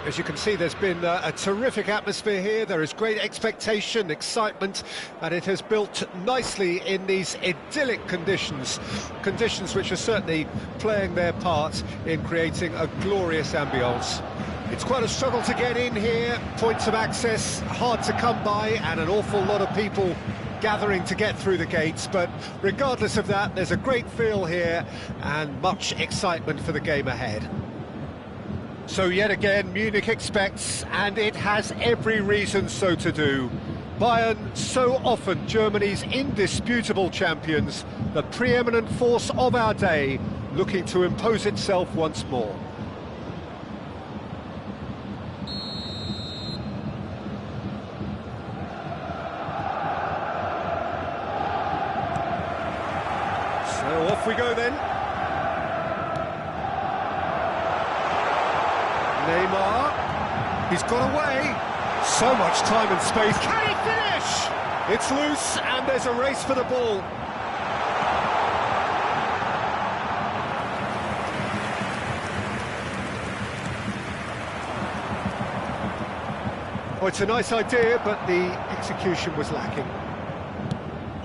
As you can see, there's been a terrific atmosphere here. There is great expectation, excitement, and it has built nicely in these idyllic conditions. Conditions which are certainly playing their part in creating a glorious ambience. It's quite a struggle to get in here, points of access hard to come by, and an awful lot of people gathering to get through the gates, but regardless of that, there's a great feel here and much excitement for the game ahead. So yet again, Munich expects, and it has every reason so to do. Bayern, so often Germany's indisputable champions, the preeminent force of our day, looking to impose itself once more. So off we go then. Neymar, he's got away. So much time and space. Can he finish? It's loose and there's a race for the ball. Oh, it's a nice idea, but the execution was lacking.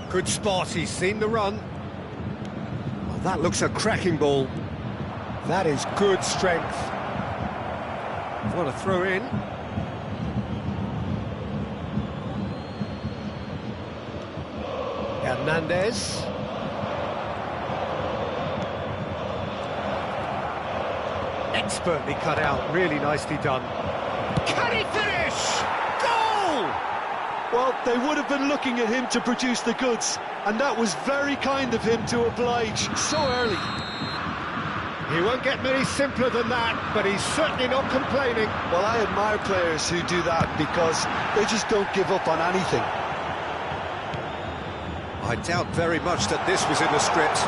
Good spot, he's seen the run. Oh, that looks a cracking ball. That is good strength. What a throw in. Hernandez. Expertly cut out, really nicely done. Can he finish? Goal! Well, they would have been looking at him to produce the goods, and that was very kind of him to oblige so early. He won't get many simpler than that, but he's certainly not complaining. Well, I admire players who do that because they just don't give up on anything. I doubt very much that this was in the script.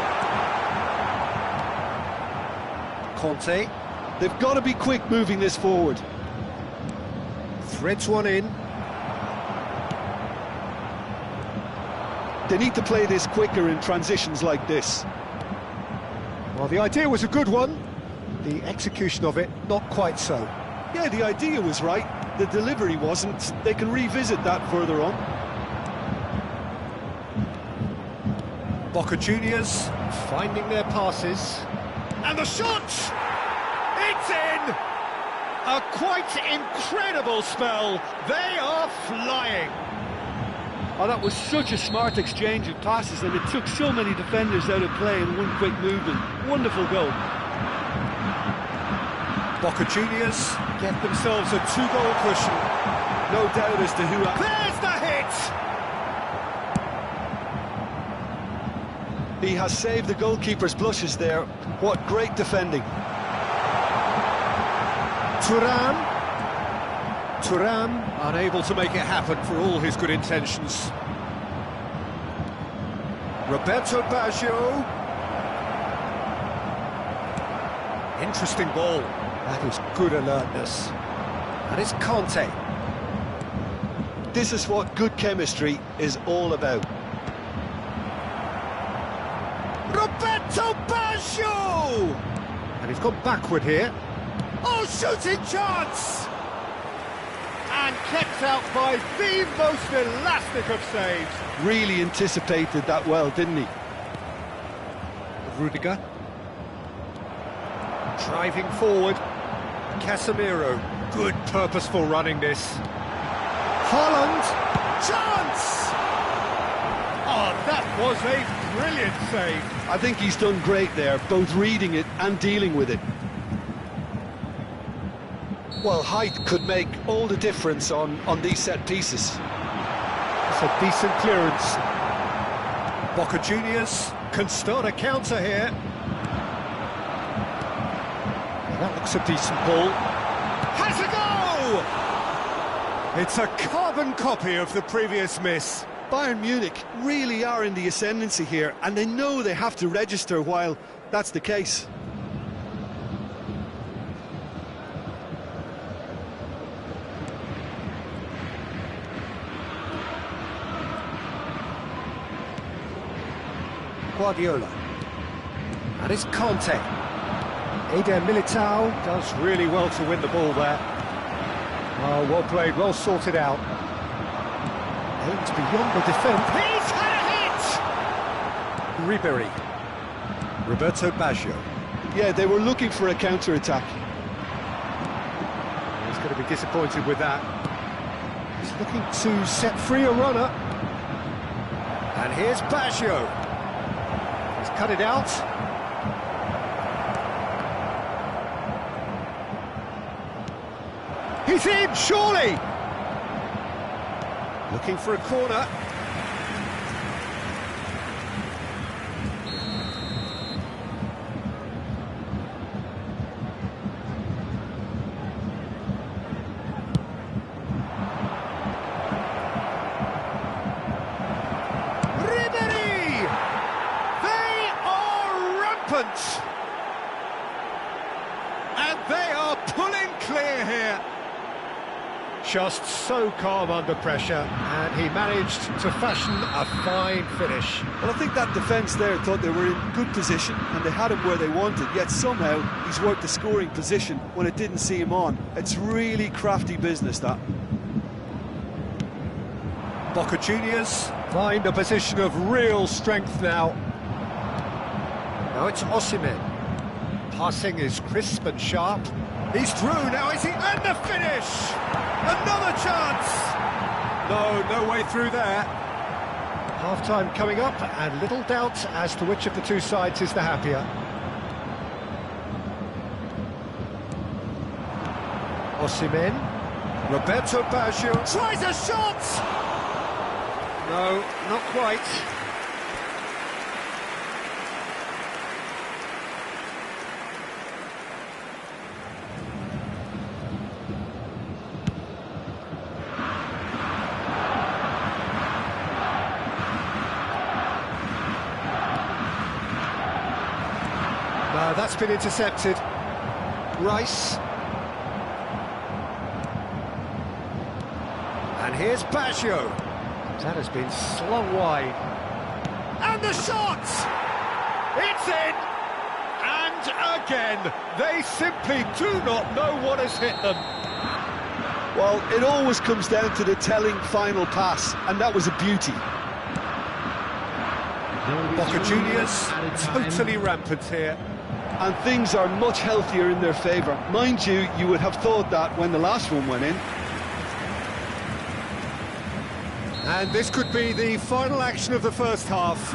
Conte. They've got to be quick moving this forward. Threads one in. They need to play this quicker in transitions like this. Well, the idea was a good one. The execution of it, not quite so. Yeah, the idea was right. The delivery wasn't. They can revisit that further on. Boca Juniors finding their passes. And the shot! It's in! A quite incredible spell. They are flying. Oh, that was such a smart exchange of passes, and it took so many defenders out of play in one quick movement. Wonderful goal. Boca Juniors get themselves a two-goal cushion. No doubt as to who... There's the hit! He has saved the goalkeeper's blushes there. What great defending. Thuram, unable to make it happen for all his good intentions. Roberto Baggio. Interesting ball. That is good alertness. And it's Conte. This is what good chemistry is all about. Roberto Baggio! And he's gone backward here. Oh, shooting chance! And kept out by the most elastic of saves. Really anticipated that well, didn't he? Rudiger. Driving forward. Casemiro. Good purposeful running this. Haaland. Chance! Oh, that was a brilliant save. I think he's done great there, both reading it and dealing with it. Well, height could make all the difference on these set pieces. It's a decent clearance. Boca Juniors can start a counter here. That looks a decent ball. Has a go! It's a carbon copy of the previous miss. Bayern Munich really are in the ascendancy here, and they know they have to register while that's the case. Guardiola. And it's Conte. Eder Militao does really well to win the ball there. Oh, well played, well sorted out. Aims beyond the defence. He's had a hit! Ribery. Roberto Baggio. Yeah, they were looking for a counter-attack. He's going to be disappointed with that. He's looking to set free a runner. And here's Baggio. He's cut it out. He's in, surely! Looking for a corner. Ribery! They are rampant! And they are pulling clear here. Just so calm under pressure, and he managed to fashion a fine finish. Well, I think that defence there thought they were in good position and they had him where they wanted, yet somehow he's worked the scoring position when it didn't see him on. It's really crafty business, that. Boca Juniors find a position of real strength now. Now it's Osimhen. Passing is crisp and sharp. He's through, now is he? And the finish! Another chance! No way through there. Half-time coming up, and little doubt as to which of the two sides is the happier. Osimhen. Roberto Baggio tries a shot! No, not quite. No, that's been intercepted. Rice. And here's Baggio. That has been slung wide. And the shot! It's in! And again, they simply do not know what has hit them. Well, it always comes down to the telling final pass, and that was a beauty. Boca Juniors totally rampant here. And things are much healthier in their favour. Mind you, you would have thought that when the last one went in. And this could be the final action of the first half.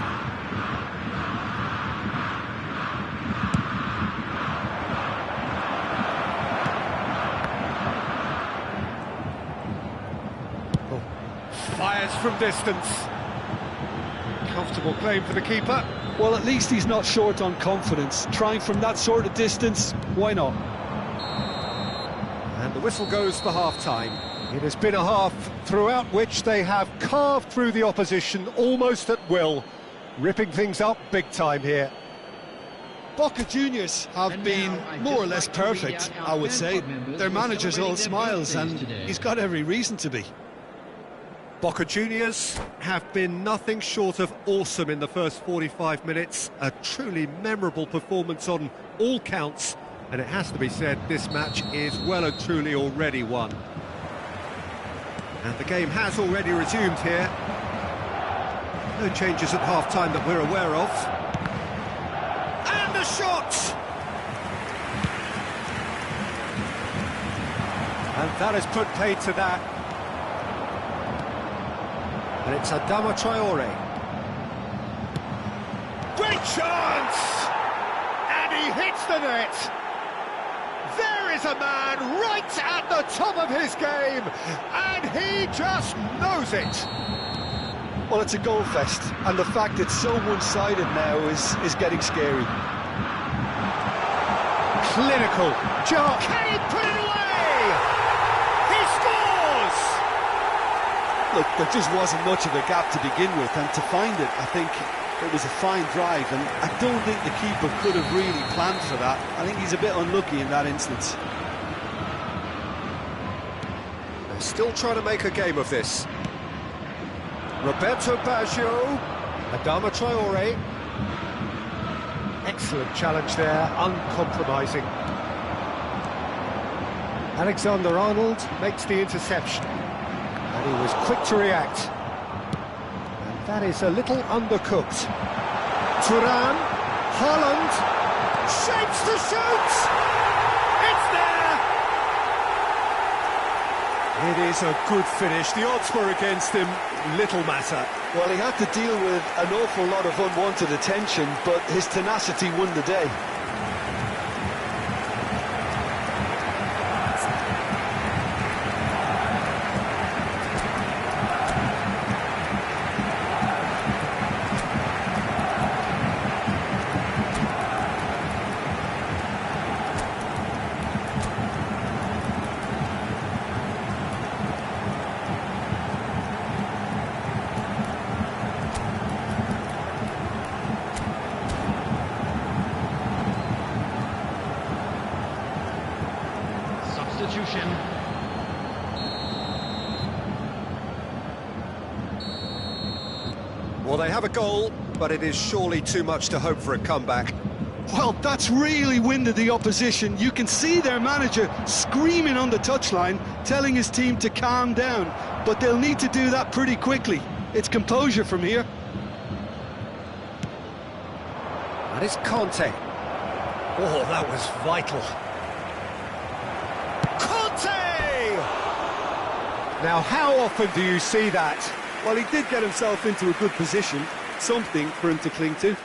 Oh, fires from distance. Comfortable claim for the keeper. Well, at least he's not short on confidence. Trying from that sort of distance, why not? And the whistle goes for half-time. It has been a half throughout which they have carved through the opposition almost at will, ripping things up big time here. Boca Juniors have been more or less perfect, I would say. Their manager's all smiles, and he's got every reason to be. Boca Juniors have been nothing short of awesome in the first 45 minutes. A truly memorable performance on all counts. And it has to be said, this match is well and truly already won. And the game has already resumed here. No changes at half-time that we're aware of. And a shot! And that has put paid to that. And it's Adama Traore. Great chance! And he hits the net! There is a man right at the top of his game, and he just knows it. Well, it's a goal fest, and the fact it's so one-sided now is getting scary. Clinical. Can he put it away? He scores! Look, there just wasn't much of a gap to begin with, and to find it, I think it was a fine drive, and I don't think the keeper could have really planned for that. I think he's a bit unlucky in that instance. They're still trying to make a game of this. Roberto Baggio, Adama Traore. Excellent challenge there, uncompromising. Alexander-Arnold makes the interception. And he was quick to react. And that is a little undercooked. Thuram, Haaland, shapes to shoot! It's there! It is a good finish. The odds were against him, little matter. Well, he had to deal with an awful lot of unwanted attention, but his tenacity won the day. Substitution. Well, they have a goal, but it is surely too much to hope for a comeback. Well, that's really winded the opposition. You can see their manager screaming on the touchline, telling his team to calm down, but they'll need to do that pretty quickly. It's composure from here. That is Conte. Oh, that was vital. Conte! Now, how often do you see that? Well, he did get himself into a good position, something for him to cling to.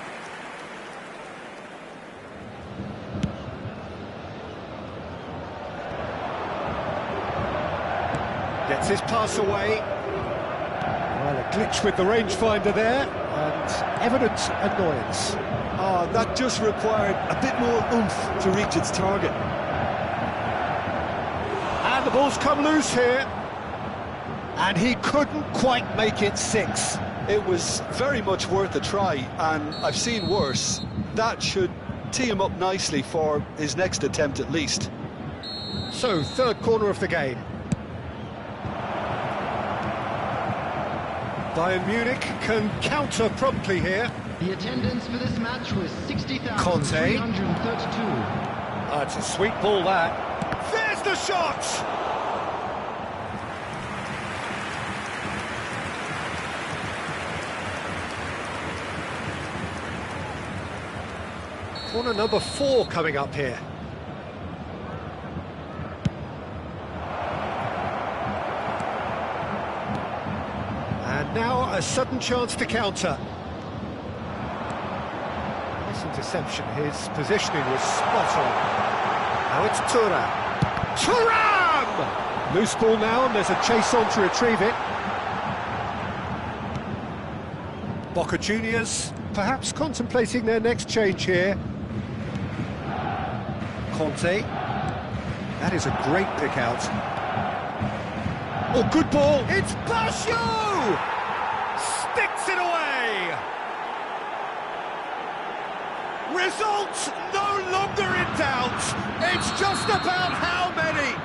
Gets his pass away. Well, a glitch with the rangefinder there, and evident annoyance. Oh, that just required a bit more oomph to reach its target. And the ball's come loose here. And he couldn't quite make it 6. It was very much worth a try, and I've seen worse. That should tee him up nicely for his next attempt at least. So, third corner of the game. Bayern Munich can counter promptly here. The attendance for this match was 60,332. It's a sweet ball, that. There's the shot! Corner number 4 coming up here. And now a sudden chance to counter. Nice interception. His positioning was spot on. Now it's Thuram. Thuram! Loose ball now, and there's a chase on to retrieve it. Boca Juniors perhaps contemplating their next change here. Conte. That is a great pick out. Oh, good ball. It's Basho! Sticks it away. Result no longer in doubt. It's just about how many.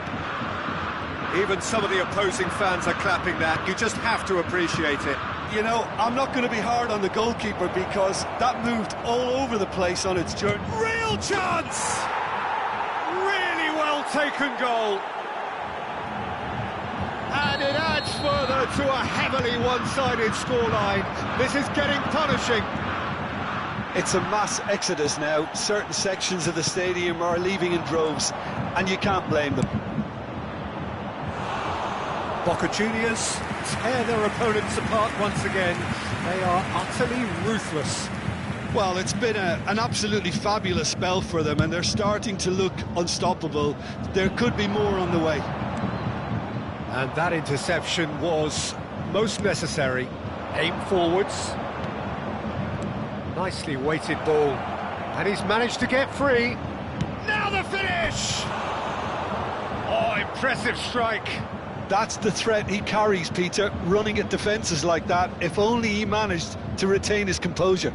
Even some of the opposing fans are clapping that. You just have to appreciate it. You know, I'm not going to be hard on the goalkeeper because that moved all over the place on its journey. Real chance! Really well taken goal. And it adds further to a heavily one-sided scoreline. This is getting punishing. It's a mass exodus now. Certain sections of the stadium are leaving in droves, and you can't blame them. Boca Juniors tear their opponents apart once again. They are utterly ruthless. Well, it's been an absolutely fabulous spell for them, and they're starting to look unstoppable. There could be more on the way. And that interception was most necessary. Aim forwards. Nicely weighted ball. And he's managed to get free. Now the finish! Oh, impressive strike. That's the threat he carries, Peter, running at defences like that, if only he managed to retain his composure.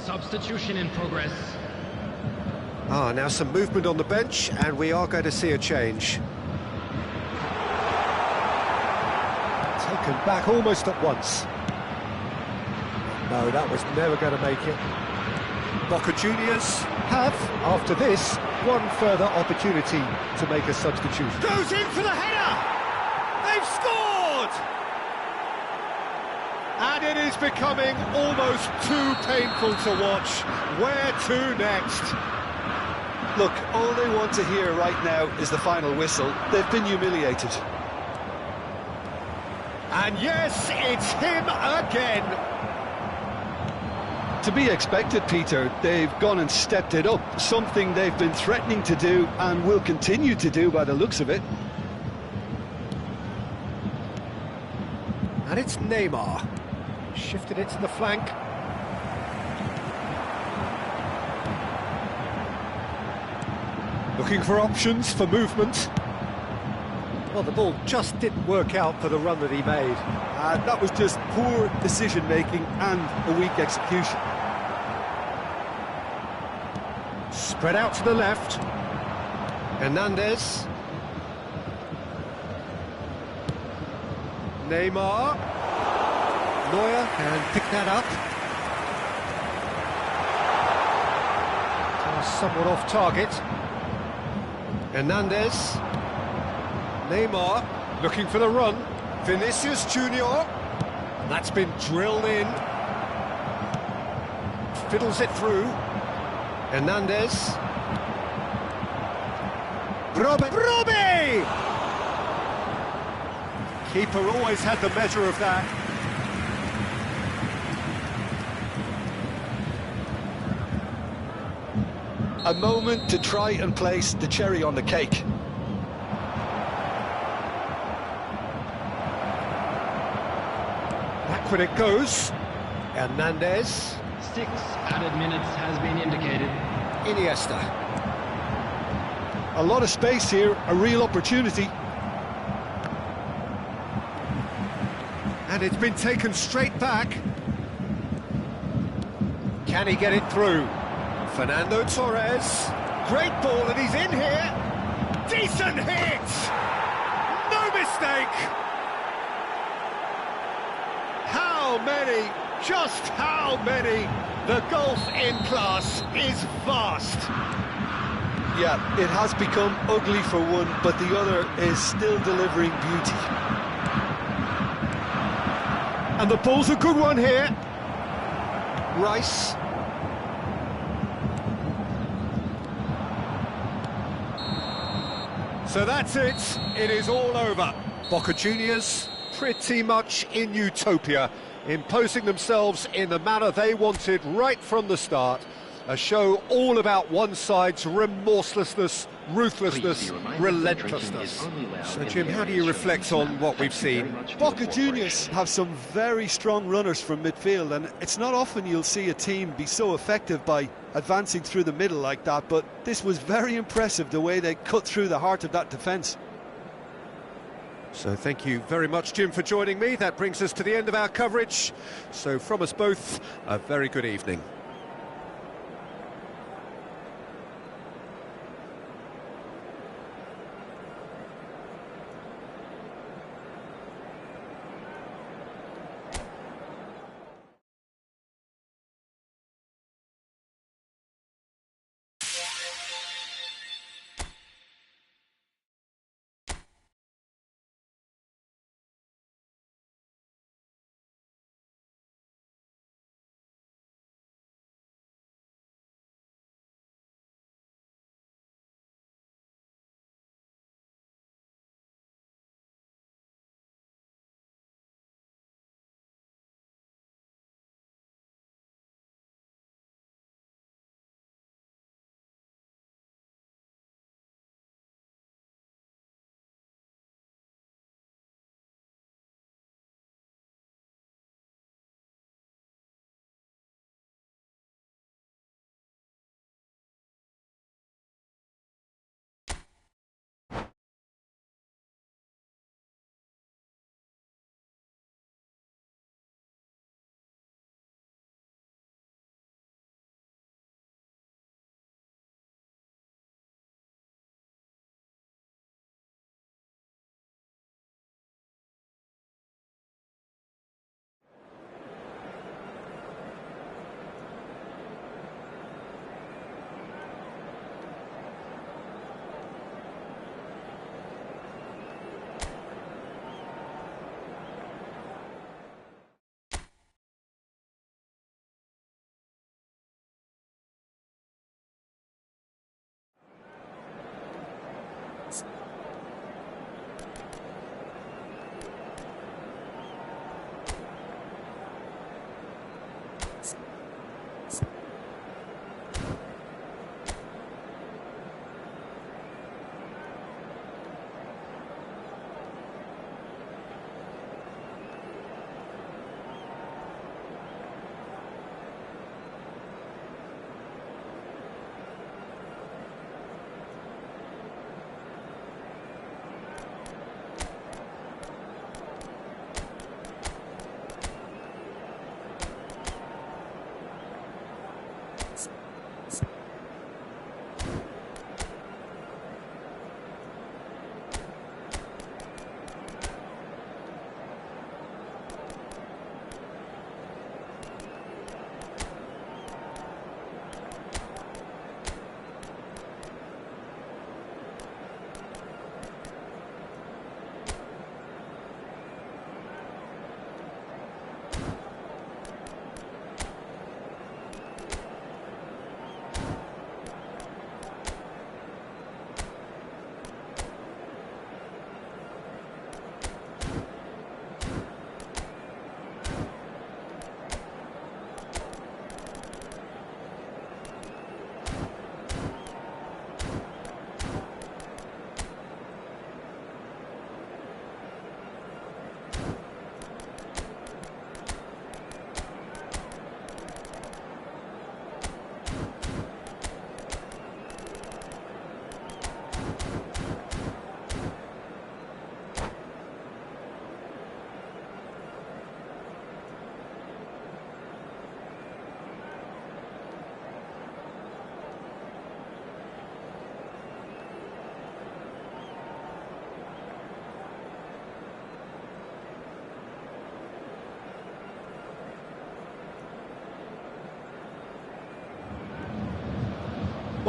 Substitution in progress. Now some movement on the bench, and we are going to see a change. Taken back almost at once. No, that was never going to make it. Boca Juniors have, after this, one further opportunity to make a substitution. Goes in for the header! They've scored! And it is becoming almost too painful to watch. Where to next? Look, all they want to hear right now is the final whistle. They've been humiliated. And yes, it's him again. To be expected, Peter. They've gone and stepped it up, something they've been threatening to do and will continue to do by the looks of it. And it's Neymar. Shifted it to the flank. Looking for options for movement. Well, the ball just didn't work out for the run that he made. That was just poor decision-making and a weak execution. Spread out to the left. Hernandez. Neymar. Neuer can pick that up. Somewhat off target. Hernandez. Neymar looking for the run. Vinicius Junior. That's been drilled in. Fiddles it through. Hernandez. Robbie! Keeper always had the measure of that. A moment to try and place the cherry on the cake. Back when it goes. Hernandez. 6 added minutes has been indicated. Iniesta. A lot of space here, a real opportunity. And it's been taken straight back. Can he get it through? Fernando Torres. Great ball, and he's in here. Decent hit! No mistake! How many? Just how many? The gulf in class is vast. Yeah, it has become ugly for one, but the other is still delivering beauty. And the ball's a good one here. Rice. So that's it. It is all over. Boca Juniors pretty much in utopia, imposing themselves in the manner they wanted right from the start. A show all about one side's remorselessness, ruthlessness, relentlessness. So, Jim, how do you reflect on what we've seen? Boca Juniors have some very strong runners from midfield, and it's not often you'll see a team be so effective by advancing through the middle like that, but this was very impressive, the way they cut through the heart of that defence. So thank you very much, Jim, for joining me. That brings us to the end of our coverage. So from us both, a very good evening.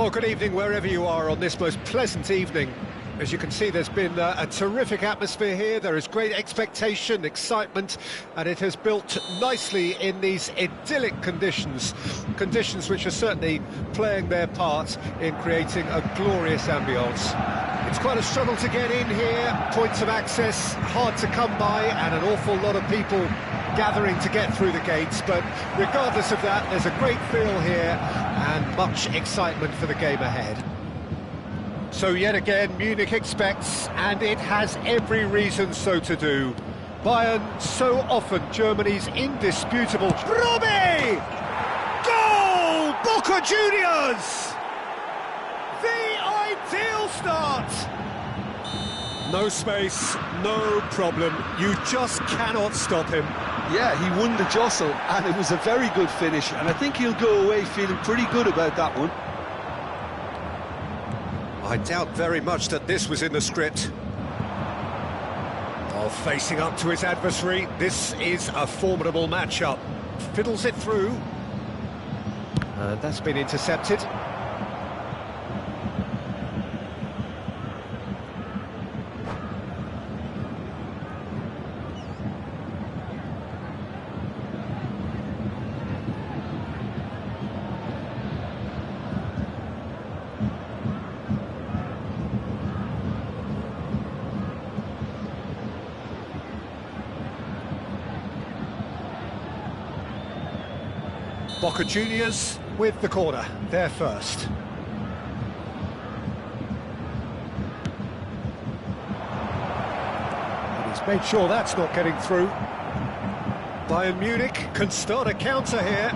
Well, good evening wherever you are on this most pleasant evening. As you can see, there's been a terrific atmosphere here. There is great expectation, excitement, and it has built nicely in these idyllic conditions. Conditions which are certainly playing their part in creating a glorious ambience. It's quite a struggle to get in here, points of access hard to come by, and an awful lot of people gathering to get through the gates. But regardless of that, there's a great feel here and much excitement for the game ahead. So yet again, Munich expects, and it has every reason so to do. Bayern, so often Germany's indisputable... Robbie! Goal! Boca Juniors! The ideal start! No space, no problem. You just cannot stop him. Yeah, he won the jostle, and it was a very good finish, and I think he'll go away feeling pretty good about that one. I doubt very much that this was in the script. Oh, facing up to his adversary, this is a formidable matchup. Fiddles it through. And that's been intercepted. Boca Juniors with the corner, they're first. And he's made sure that's not getting through. Bayern Munich can start a counter here.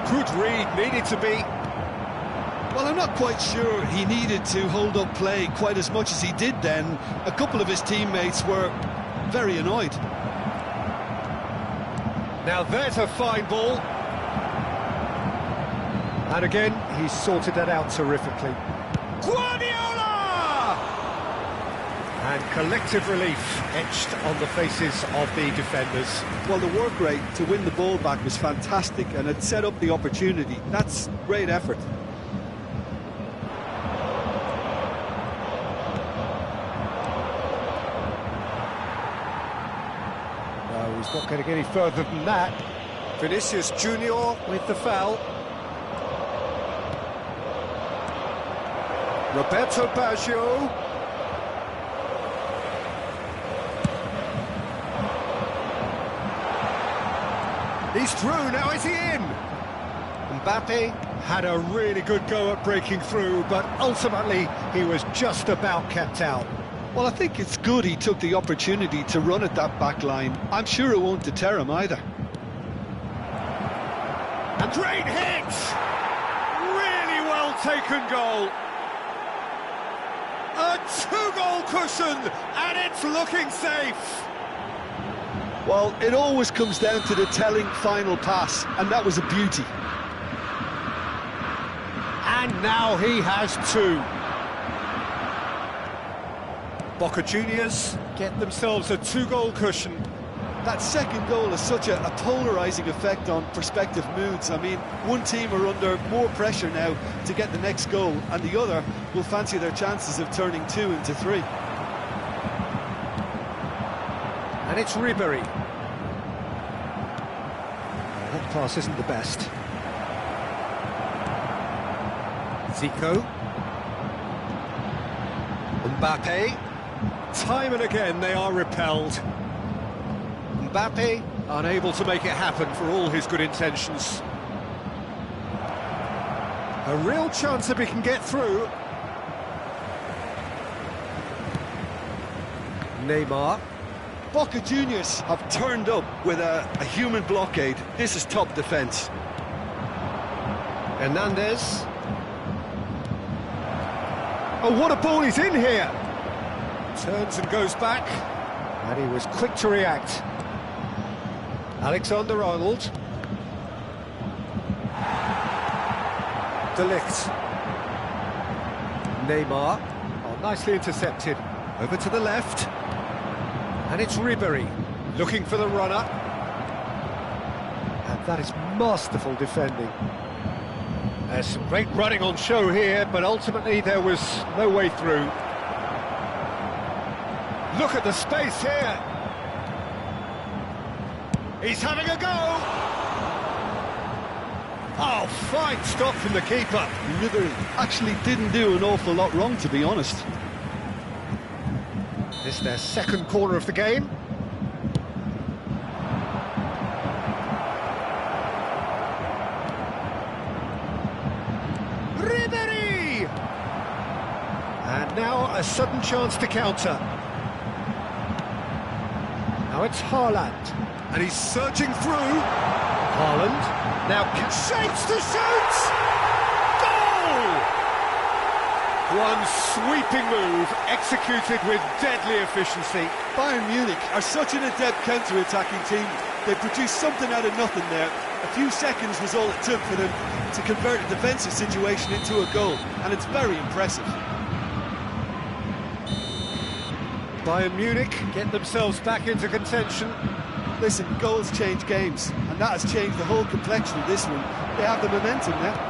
Good read, needed to be. Well, I'm not quite sure he needed to hold up play quite as much as he did then. A couple of his teammates were very annoyed. Now there's a fine ball. And again, he's sorted that out terrifically. Guardiola! And collective relief etched on the faces of the defenders. Well, the work rate to win the ball back was fantastic, and it set up the opportunity. That's great effort. He's not going to get any further than that. Vinicius Junior with the foul. Roberto Baggio. He's through, now is he in? Mbappe had a really good go at breaking through, but ultimately he was just about kept out. Well, I think it's good he took the opportunity to run at that back line. I'm sure it won't deter him either. A great hit! Really well taken goal. A two-goal cushion, and it's looking safe. Well, it always comes down to the telling final pass, and that was a beauty. And now he has two. Boca Juniors get themselves a two-goal cushion. That second goal has such a polarising effect on prospective moods. I mean, one team are under more pressure now to get the next goal, and the other will fancy their chances of turning 2 into 3. And it's Ribery. That pass isn't the best. Zico. Mbappe. Time and again they are repelled. Mbappe unable to make it happen for all his good intentions. A real chance if he can get through. Neymar. Boca Juniors have turned up with a human blockade. This is top defence. Hernandez. Oh, what a ball, he's in here! Turns and goes back, and he was quick to react. Alexander-Arnold. De Ligt. Neymar. Oh, nicely intercepted. Over to the left. And it's Ribery, looking for the runner. And that is masterful defending. There's some great running on show here, but ultimately there was no way through. Look at the space here. He's having a go. Oh, fine stop from the keeper. Ribery actually didn't do an awful lot wrong, to be honest. This is their second corner of the game. Ribery! And now a sudden chance to counter. Now it's Haaland. And he's surging through. Haaland now shapes to shoot! Goal! One sweeping move, executed with deadly efficiency. Bayern Munich are such an adept counter-attacking team. They produced something out of nothing there. A few seconds was all it took for them to convert a defensive situation into a goal, and it's very impressive. Bayern Munich get themselves back into contention. Listen, goals change games, and that has changed the whole complexion of this one. They have the momentum now.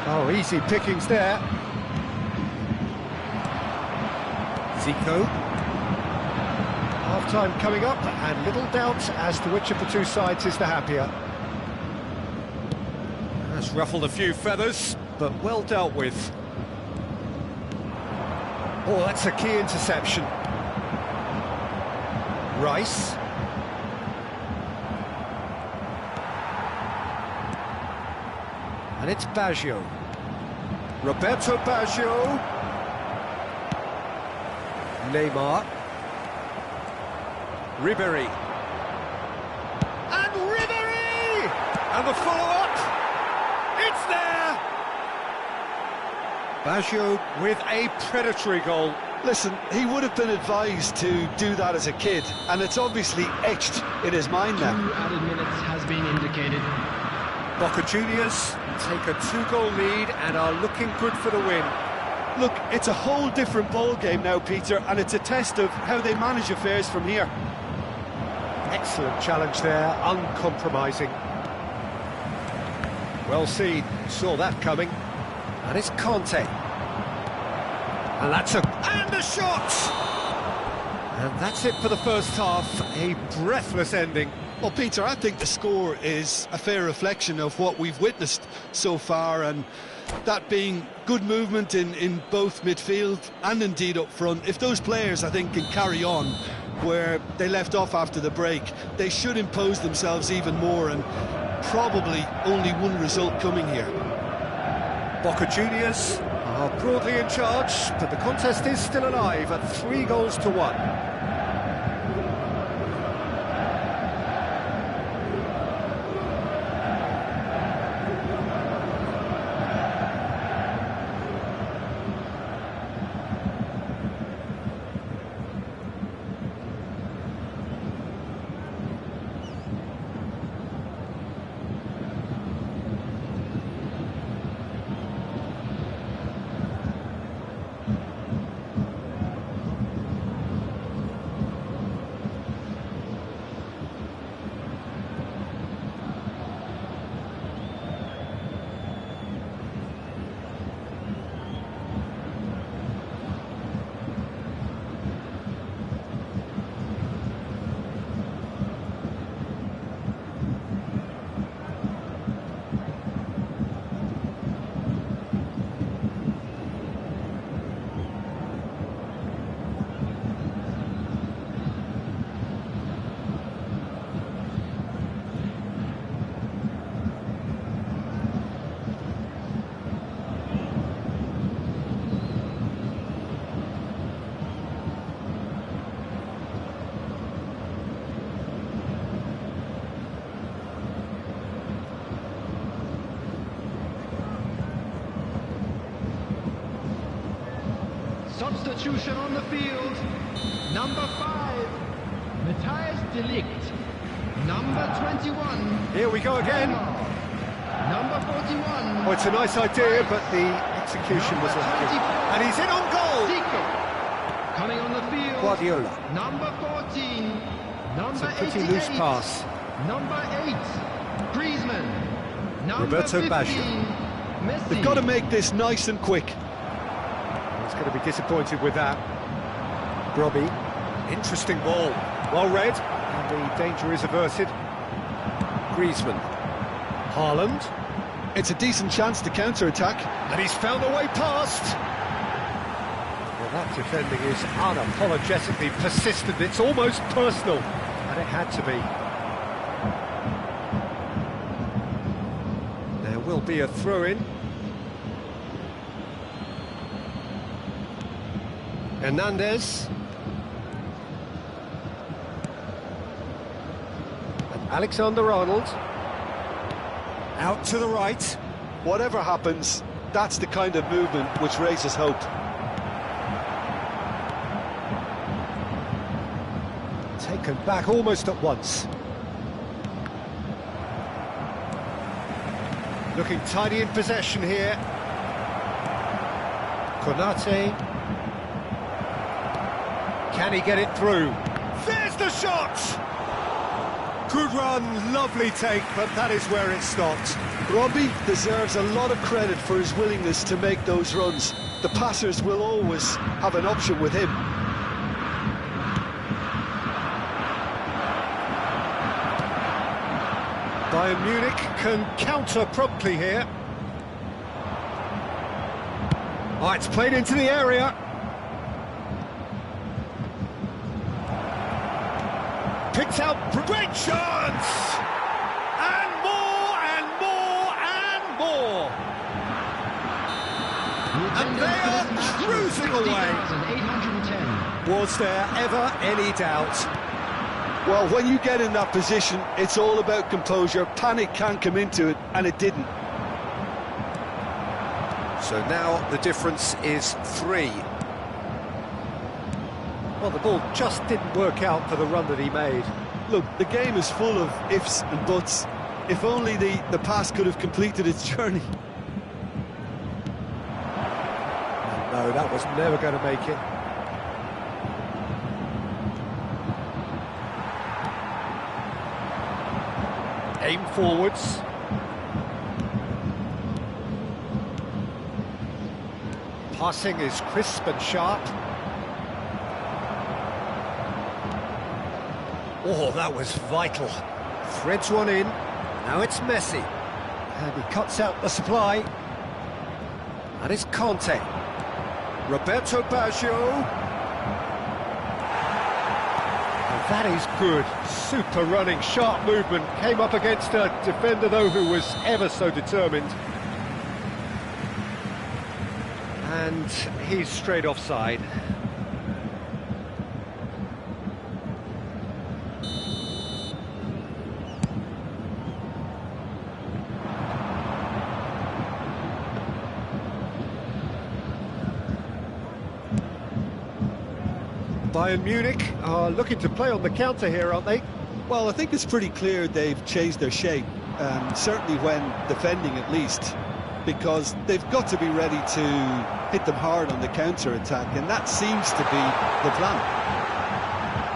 Oh, easy pickings there. Zico. Half-time coming up, and little doubt as to which of the two sides is the happier. That's ruffled a few feathers, but well dealt with. Oh, that's a key interception. Rice. And it's Baggio. Roberto Baggio. Neymar. Ribery. And Ribery! And the follow-up. It's there! Baggio with a predatory goal. Listen, he would have been advised to do that as a kid, and it's obviously etched in his mind now. 2 added minutes has been indicated. Boca Juniors take a 2-goal lead and are looking good for the win. Look, it's a whole different ball game now, Peter, and it's a test of how they manage affairs from here. Excellent challenge there, uncompromising. Well seen, saw that coming. And it's Conte. And that's a shot! And that's it for the first half, a breathless ending. Well, Peter, I think the score is a fair reflection of what we've witnessed so far, and that being good movement in both midfield and indeed up front. If those players, I think, can carry on where they left off after the break, they should impose themselves even more, and probably only one result coming here. Boca Juniors are broadly in charge, but the contest is still alive at 3-1. Substitution on the field. Number 5, Matthias de Ligt. Number 21. Here we go again. Number 41. Oh, it's a nice idea, but the execution was lacking. And he's in on goal. Zico. Coming on the field. Guardiola. Number 14, It's a Number pretty 88. loose pass. Number 8, Griezmann. Number Roberto 15, Baggio. Messi. They've got to make this nice and quick. He's going to be disappointed with that. Robbie. Interesting ball. Well read. And the danger is averted. Griezmann. Haaland. It's a decent chance to counter-attack. And he's found a way past. Well, that defending is unapologetically persistent. It's almost personal. And it had to be. There will be a throw-in. Hernandez. And Alexander-Arnold. Out to the right. Whatever happens, that's the kind of movement which raises hope. Taken back almost at once. Looking tidy in possession here. Konate. Can he get it through? There's the shot! Good run, lovely take, but that is where it stopped. Robbie deserves a lot of credit for his willingness to make those runs. The passers will always have an option with him. Bayern Munich can counter promptly here. Oh, it's played into the area. Picked out, great chance! And more, and more, and more! And they are cruising away! 50,810. Was there ever any doubt? Well, when you get in that position, it's all about composure. Panic can't come into it, and it didn't. So now the difference is 3. Well, the ball just didn't work out for the run that he made. Look, the game is full of ifs and buts. If only the pass could have completed its journey. No, that was never going to make it. Aim forwards. Passing is crisp and sharp. Oh, that was vital. Threads one in. Now it's Messi. And he cuts out the supply. And it's Conte. Roberto Baggio. And that is good. Super running, sharp movement. Came up against a defender, though, who was ever so determined. And he's straight offside. Bayern Munich are looking to play on the counter here, aren't they? Well, I think it's pretty clear they've changed their shape, certainly when defending at least, because they've got to be ready to hit them hard on the counter-attack, and that seems to be the plan.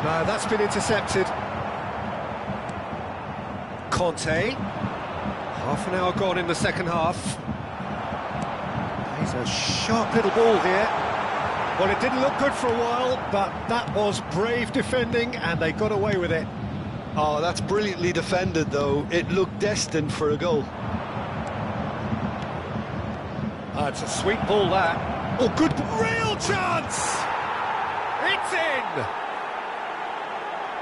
No, that's been intercepted. Conte. Half an hour gone in the second half. He's a sharp little ball here. Well, it didn't look good for a while, but that was brave defending, and they got away with it. Oh, that's brilliantly defended, though. It looked destined for a goal. It's a sweet ball, that. Oh, good, real chance! It's in!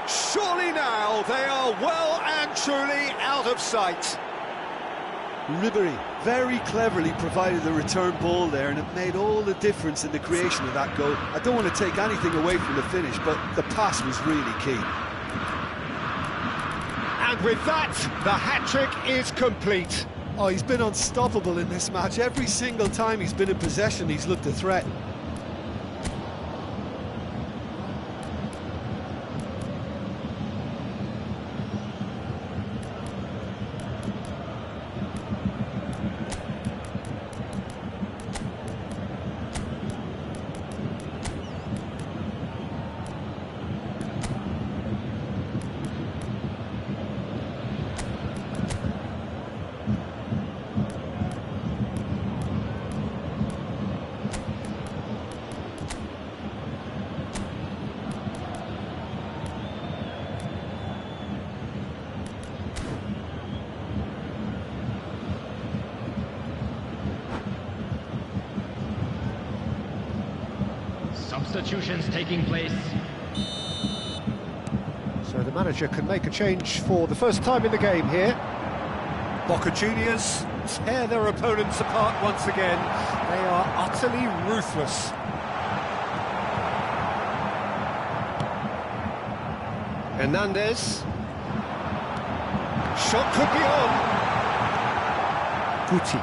Surely now they are well and truly out of sight. Ribery very cleverly provided the return ball there, and it made all the difference in the creation of that goal. I don't want to take anything away from the finish, but the pass was really key. And with that, the hat-trick is complete. Oh, he's been unstoppable in this match. Every single time he's been in possession, he's looked a threat. Substitutions taking place. So the manager can make a change for the first time in the game here. Boca Juniors tear their opponents apart once again. They are utterly ruthless. Hernandez. Shot could be on. Guti.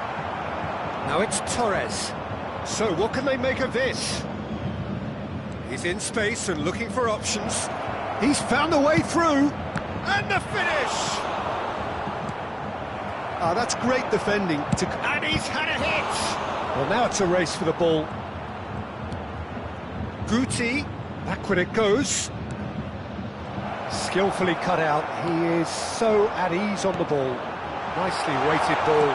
Now it's Torres. So what can they make of this? He's in space and looking for options. He's found a way through. And the finish! Ah, that's great defending. And he's had a hit! Well, now it's a race for the ball. Guti, back when it goes. Skillfully cut out. He is so at ease on the ball. Nicely weighted ball.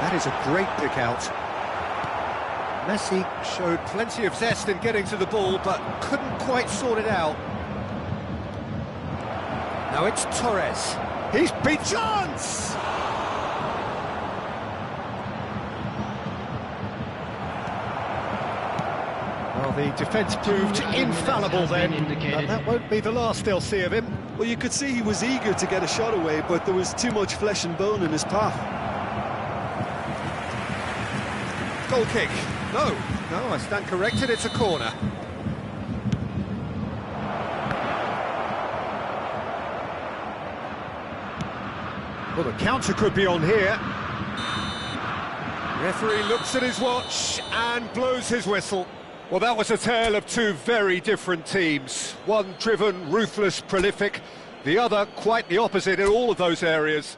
That is a great pick out. Messi showed plenty of zest in getting to the ball, but couldn't quite sort it out. Now it's Torres. He's beat chance! Well, the defence proved infallible then, but that won't be the last they'll see of him. Well, you could see he was eager to get a shot away, but there was too much flesh and bone in his path. Goal kick. No, I stand corrected, it's a corner. Well, the counter could be on here. Referee looks at his watch and blows his whistle. Well, that was a tale of two very different teams. One driven, ruthless, prolific. The other quite the opposite in all of those areas.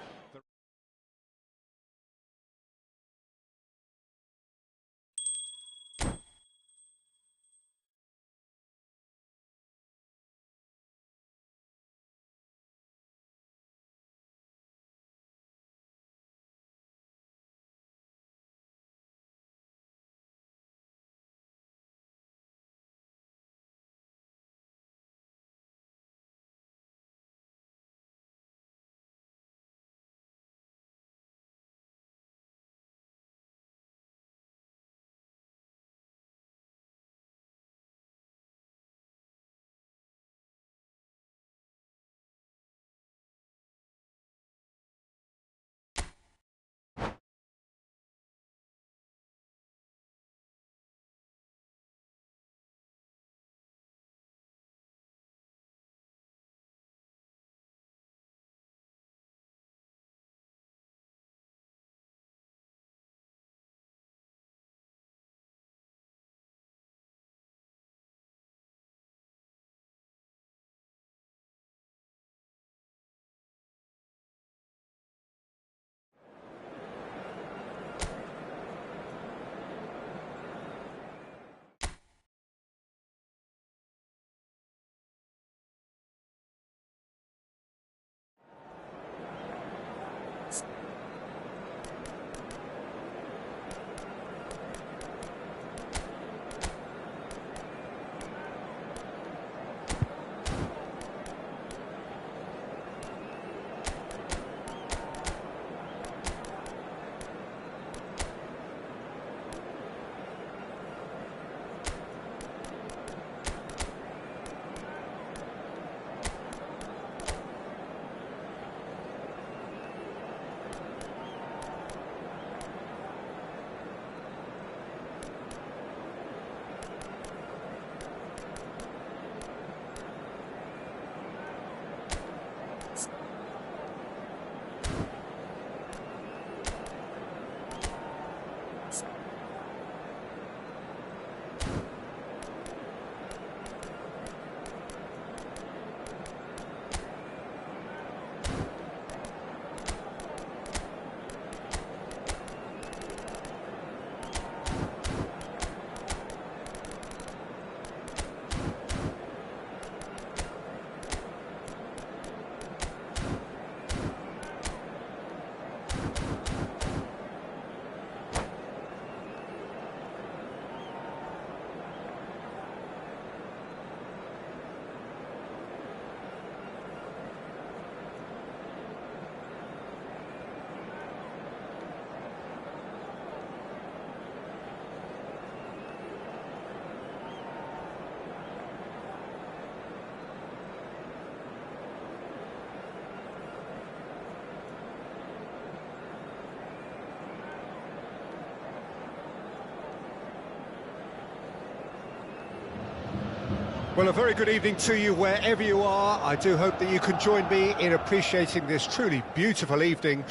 Well, a very good evening to you wherever you are. I do hope that you can join me in appreciating this truly beautiful evening,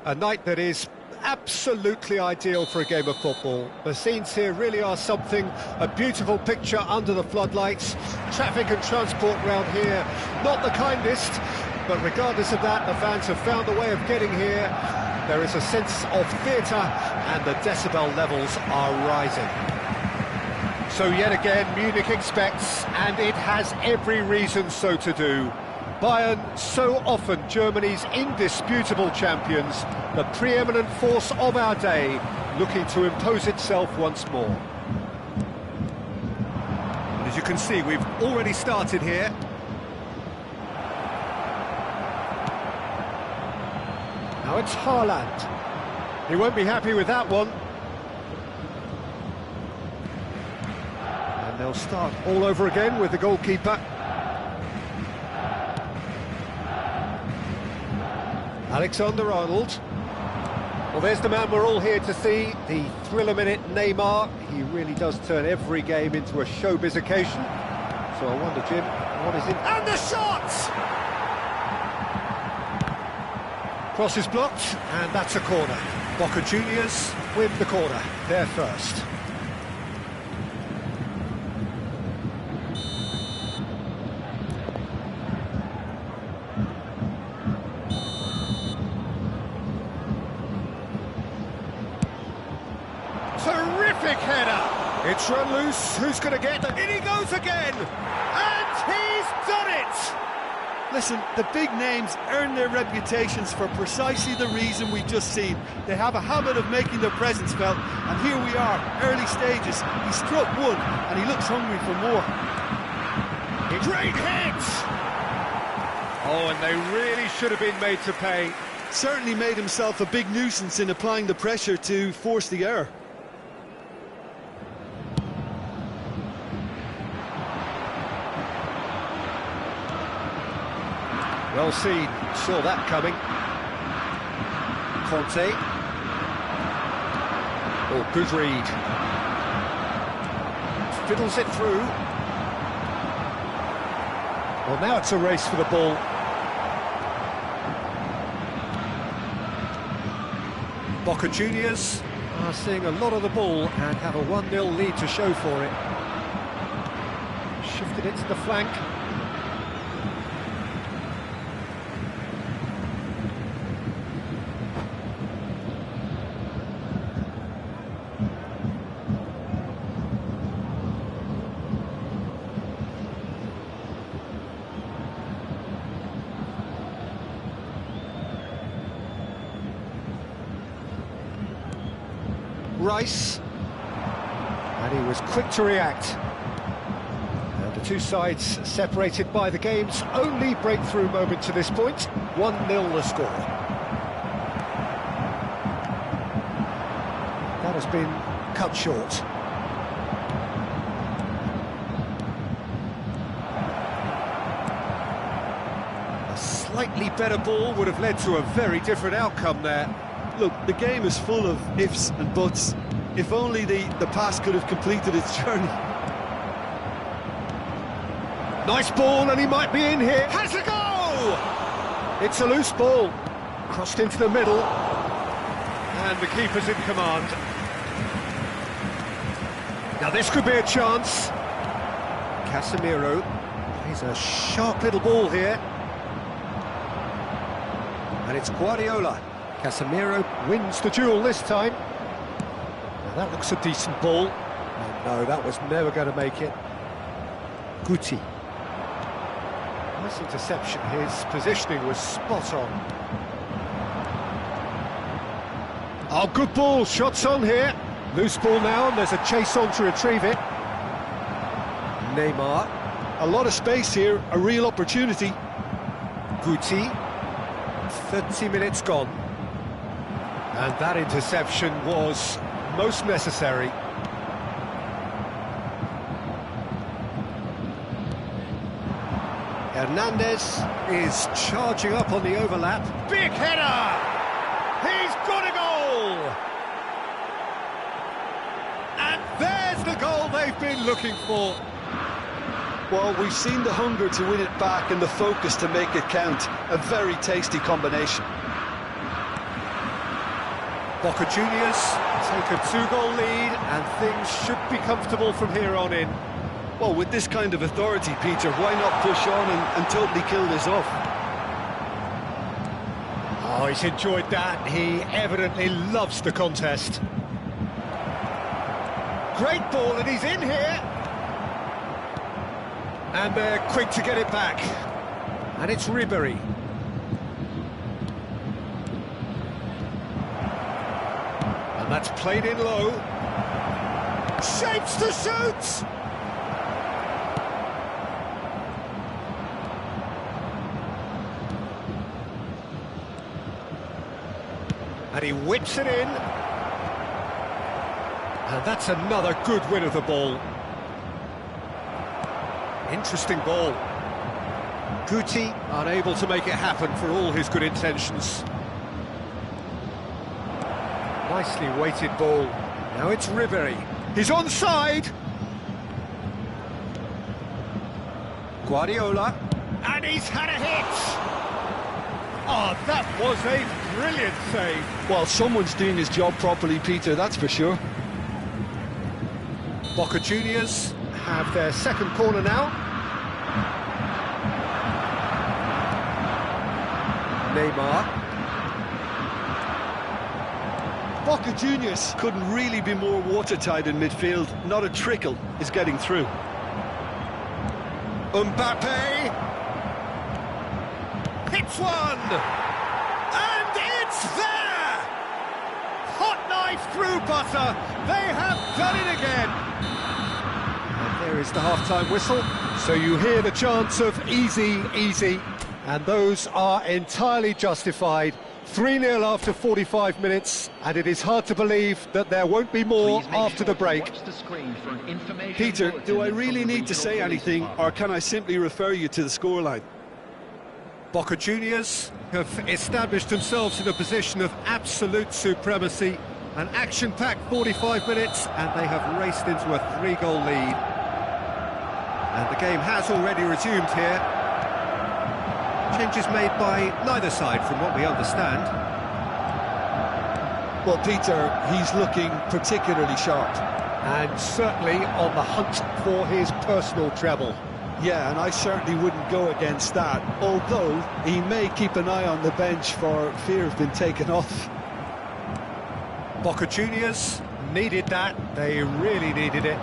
a night that is absolutely ideal for a game of football. The scenes here really are something, a beautiful picture under the floodlights. Traffic and transport round here, not the kindest, but regardless of that, the fans have found a way of getting here. There is a sense of theatre and the decibel levels are rising. So yet again, Munich expects, and it has every reason so to do. Bayern, so often Germany's indisputable champions, the preeminent force of our day, looking to impose itself once more. And as you can see, we've already started here. Now it's Haaland. He won't be happy with that one. They'll start all over again with the goalkeeper. Alexander-Arnold. Well, there's the man we're all here to see, the thriller-minute Neymar. He really does turn every game into a showbiz occasion. So I wonder, Jim, what is it? And the shot! Cross is blocked, and that's a corner. Boca Juniors with the corner, they're first. Terrific header! It's run loose, who's going to get it? In he goes again! And he's done it! Listen, the big names earn their reputations for precisely the reason we've just seen. They have a habit of making their presence felt, and here we are, early stages. He struck one, and he looks hungry for more. Great hit! Oh, and they really should have been made to pay. Certainly made himself a big nuisance in applying the pressure to force the error. Well seen, saw that coming. Conte. Oh, good read. Fiddles it through. Well, now it's a race for the ball. Boca Juniors are seeing a lot of the ball and have a 1-0 lead to show for it. Shifted it to the flank. Rice, and he was quick to react. And the two sides separated by the game's only breakthrough moment to this point. 1-0 the score. That has been cut short. A slightly better ball would have led to a very different outcome there. Look, the game is full of ifs and buts. If only the pass could have completed its journey. Nice ball, and he might be in here. Has a go! It's a loose ball. Crossed into the middle. And the keeper's in command. Now this could be a chance. Casemiro plays a sharp little ball here. And it's Guardiola. Casemiro wins the duel this time. Now that looks a decent ball. Oh, no, that was never going to make it. Guti. Nice interception. His positioning was spot on. Oh, good ball. Shots on here. Loose ball now, and there's a chase on to retrieve it. Neymar. A lot of space here, a real opportunity. Guti. 30 minutes gone. And that interception was most necessary. Hernandez is charging up on the overlap. Big header! He's got a goal! And there's the goal they've been looking for. Well, we've seen the hunger to win it back and the focus to make it count. A very tasty combination. Boca Juniors take a 2-goal lead and things should be comfortable from here on in. Well, with this kind of authority, Peter, why not push on and totally kill this off? Oh, he's enjoyed that. He evidently loves the contest. Great ball, and he's in here. And they're quick to get it back. And it's Ribery. And that's played in low. Shapes to shoot! And he whips it in. And that's another good win of the ball. Interesting ball. Guti unable to make it happen for all his good intentions. Nicely weighted ball. Now it's Ribery. He's onside. Guardiola. And he's had a hit. Oh, that was a brilliant save. Well, someone's doing his job properly, Peter, that's for sure. Boca Juniors have their second corner now. Neymar. Boca Juniors couldn't really be more watertight in midfield. Not a trickle is getting through. Mbappe. Hits one. And it's there. Hot knife through butter. They have done it again. And there is the half-time whistle. So you hear the chants of easy, easy. And those are entirely justified. 3-0 after 45 minutes, and it is hard to believe that there won't be more after the break. Peter, do I really need to say anything, or can I simply refer you to the scoreline? Boca Juniors have established themselves in a position of absolute supremacy. An action-packed 45 minutes, and they have raced into a 3-goal lead. And the game has already resumed here. Changes made by neither side, from what we understand. Well, Peter, he's looking particularly sharp. And certainly on the hunt for his personal treble. Yeah, and I certainly wouldn't go against that, although he may keep an eye on the bench for fear of being taken off. Boca Juniors needed that. They really needed it.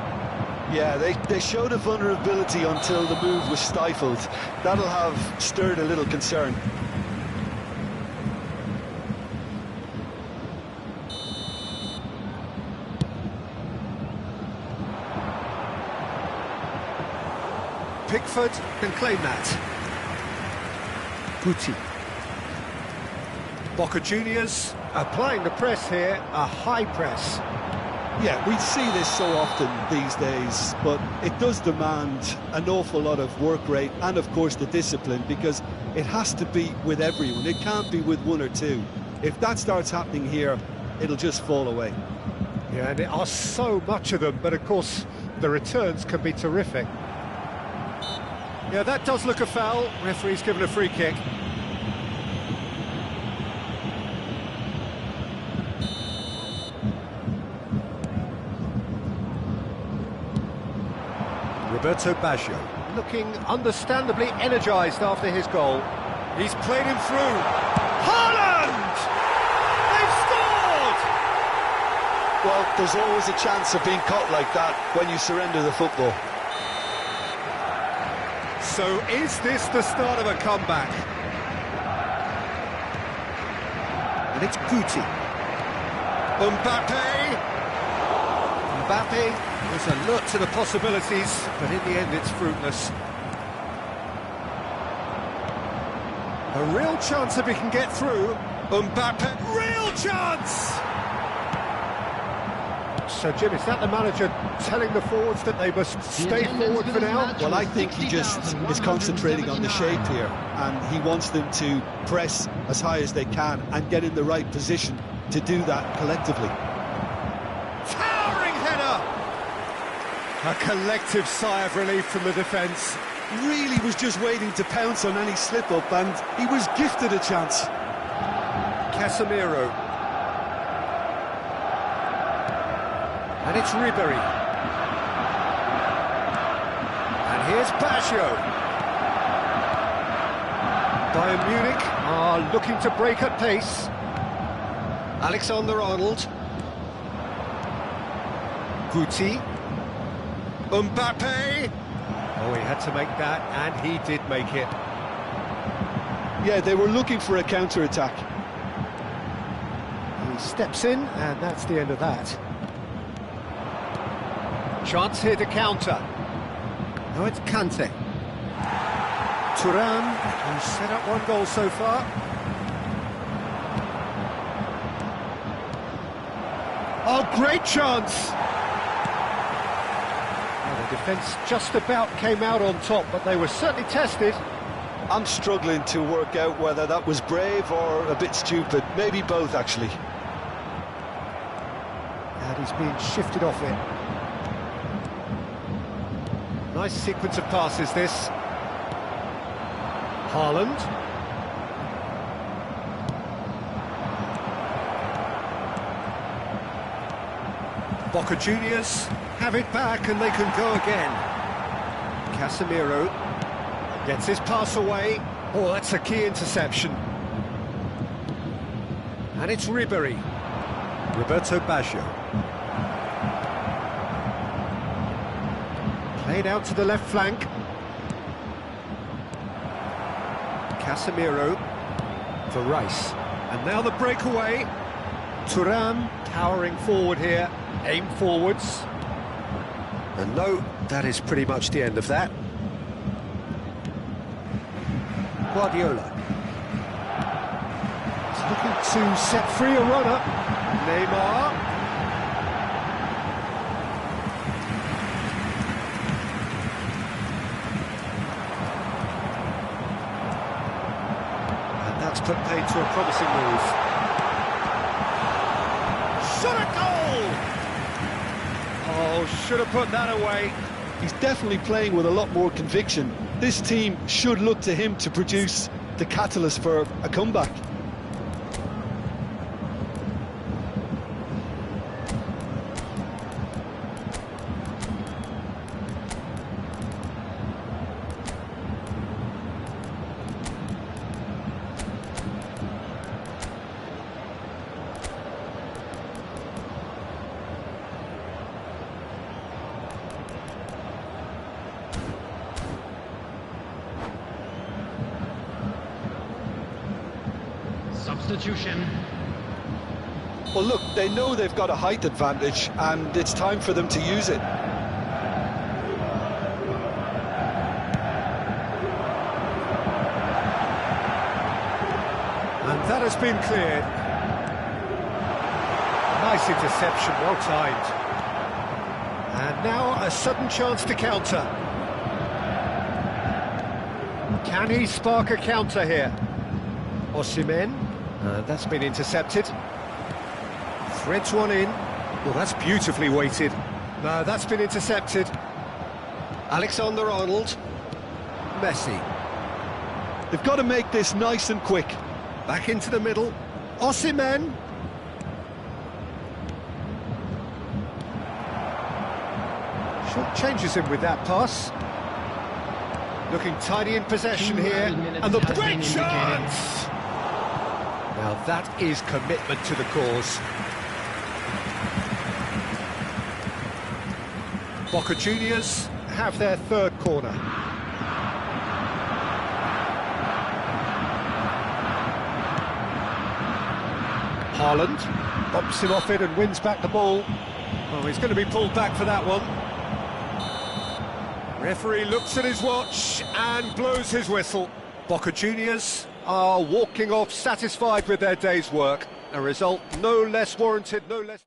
Yeah, they showed a vulnerability until the move was stifled. That'll have stirred a little concern. Pickford can claim that. Guti. Boca Juniors applying the press here, a high press. Yeah, we see this so often these days, but it does demand an awful lot of work rate and, of course, the discipline, because it has to be with everyone. It can't be with one or two. If that starts happening here, it'll just fall away. Yeah, and there are so much of them, but, of course, the returns can be terrific. Yeah, that does look a foul. Referee's given a free kick. Roberto Baggio, looking understandably energised after his goal. He's played him through. Haaland! They've scored! Well, there's always a chance of being caught like that when you surrender the football. So is this the start of a comeback? And it's Guti. Mbappe was alert to the possibilities, but in the end it's fruitless. A real chance if he can get through. Mbappe, real chance! So, Jim, is that the manager telling the forwards that they must stay forward for now? Well, I think he just is concentrating on the shape here, and he wants them to press as high as they can and get in the right position to do that collectively. Towering header! A collective sigh of relief from the defence. Really was just waiting to pounce on any slip-up, and he was gifted a chance. Casemiro. And it's Ribery. And here's Baggio. Bayern Munich are looking to break at pace. Alexander-Arnold. Guti. Mbappe. Oh, he had to make that, and he did make it. Yeah, they were looking for a counter-attack. He steps in, and that's the end of that. Chance here to counter. No, it's Kante. Thuram, who's set up one goal so far. Oh, great chance! Well, the defence just about came out on top, but they were certainly tested. I'm struggling to work out whether that was brave or a bit stupid. Maybe both, actually. And he's being shifted off it. Nice sequence of passes, this. Haaland. Boca Juniors have it back and they can go again. Casemiro gets his pass away. Oh, that's a key interception. And it's Ribery. Roberto Baggio. Played out to the left flank. Casemiro for Rice. And now the breakaway. Thuram powering forward here. Aim forwards. And no, that is pretty much the end of that. Guardiola. He's looking to set free a runner. Neymar. And that's put paid to a promising move. Shot a goal! Oh, should have put that away. He's definitely playing with a lot more conviction. This team should look to him to produce the catalyst for a comeback. Substitution. Well, look, they know they've got a height advantage, and it's time for them to use it. And that has been cleared. Nice interception, well timed. And now a sudden chance to counter. Can he spark a counter here? Osimhen, that's been intercepted. Threads one in. Well, that's beautifully weighted. No, that's been intercepted. Alexander-Arnold. Messi. They've got to make this nice and quick. Back into the middle. Osimhen. Short changes him with that pass. Looking tidy in possession here. And the great chance! Now that is commitment to the cause. Boca Juniors have their third corner. Haaland bumps him off it and wins back the ball. Oh, he's going to be pulled back for that one. Referee looks at his watch and blows his whistle. Boca Juniors are walking off satisfied with their day's work. A result no less warranted, no less...